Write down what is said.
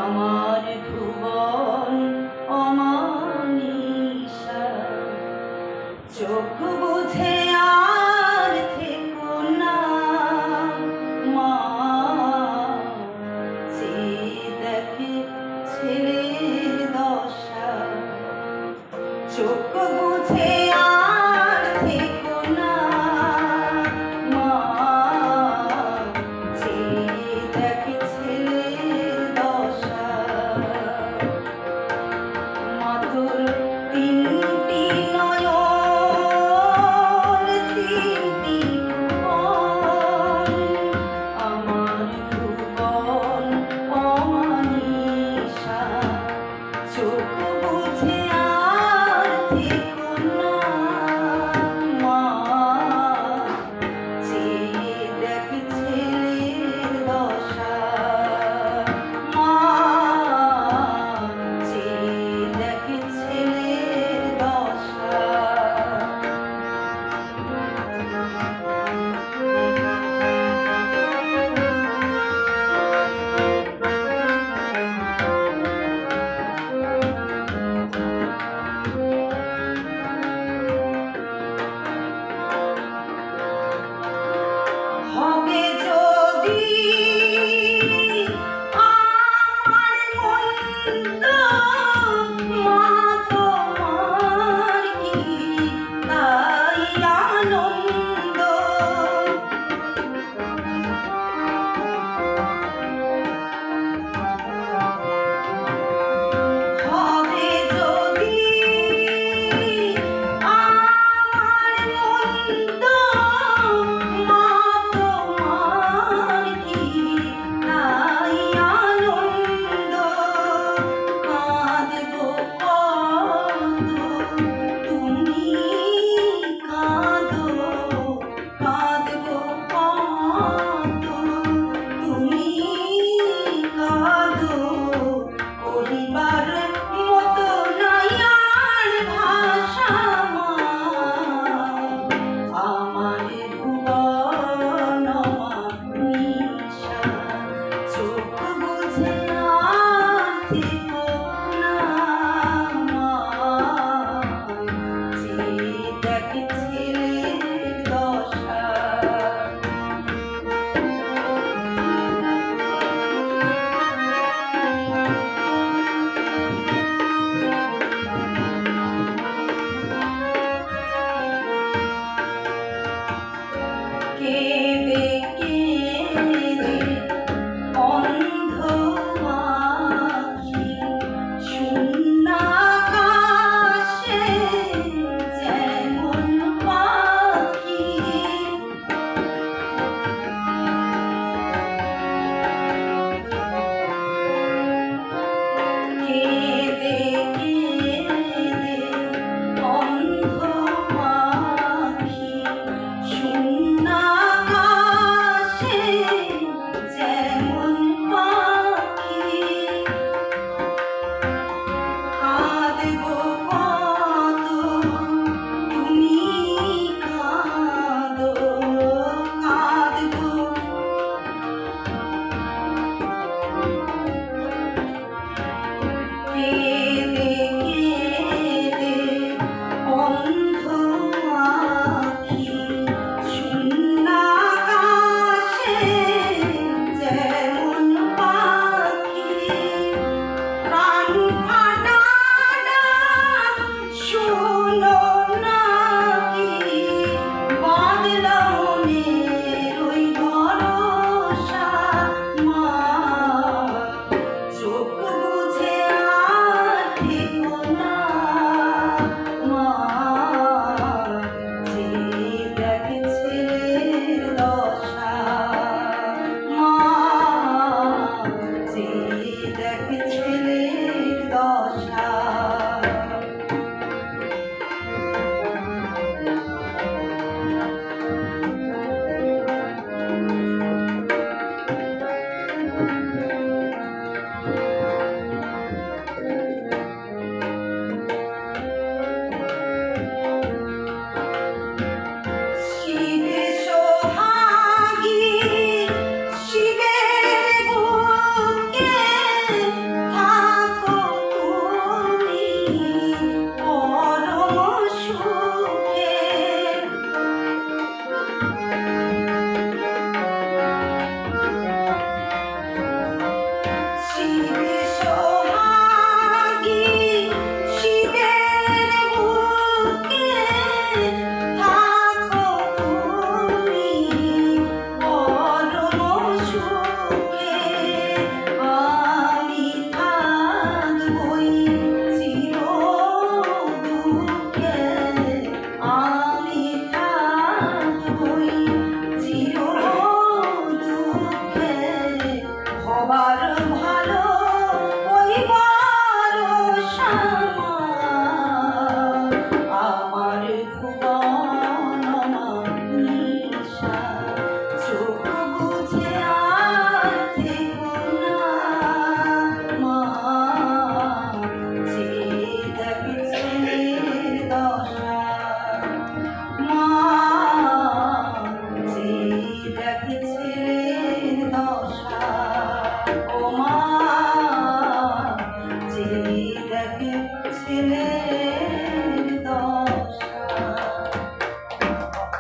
আমার ভুবন অমানিসা, চোখ বুঝে আর থেকো না মা, চেয়ে দেখে ছেলের দশা। চোখ বুঝে আর থেকো না মা, চেয়ে দেখে ছেলের দশা। মাতুর তিনটি নয়ন, তিনটি ভুবন, আমার ভুবন অমানিসা, চোখ বুঝে আর থেকো না মা, চেয়ে দেখে ছেলের দশা। মা, চেয়ে দেখে ছেলের দশা। হবে যদি আমার মন্দ, মা তোমার কি তাই আনন্দ। হবে যদি আমার মন্দ, মা তোমার কি তাই আনন্দ। কাঁদবো কত তুমি কাঁদো, কাঁদবো কত তুমি কাঁদো। কহিবার মতো নাই আর ভাষা মা, আমার ভুবন অমানিসা, চোখ বুঝে আর থেকো না মা, চেয়ে দেখে ছেলের দশা। কেঁদে কেঁদে অন্ধ আঁখি শিব সোহাগী শিবের বুকে থাকো তুমি পরম সুখে। আমি থাকবই চির দুঃখে, আমি থাকবই চির দুঃখে। হবার ভালো হইবার সময় আমার ভুবন নিশা। চোখ বুঝে আর থেকো না মা, যে দেখছে দশা। মা, যে দেখছে দশা। ও মা, যে দেখছে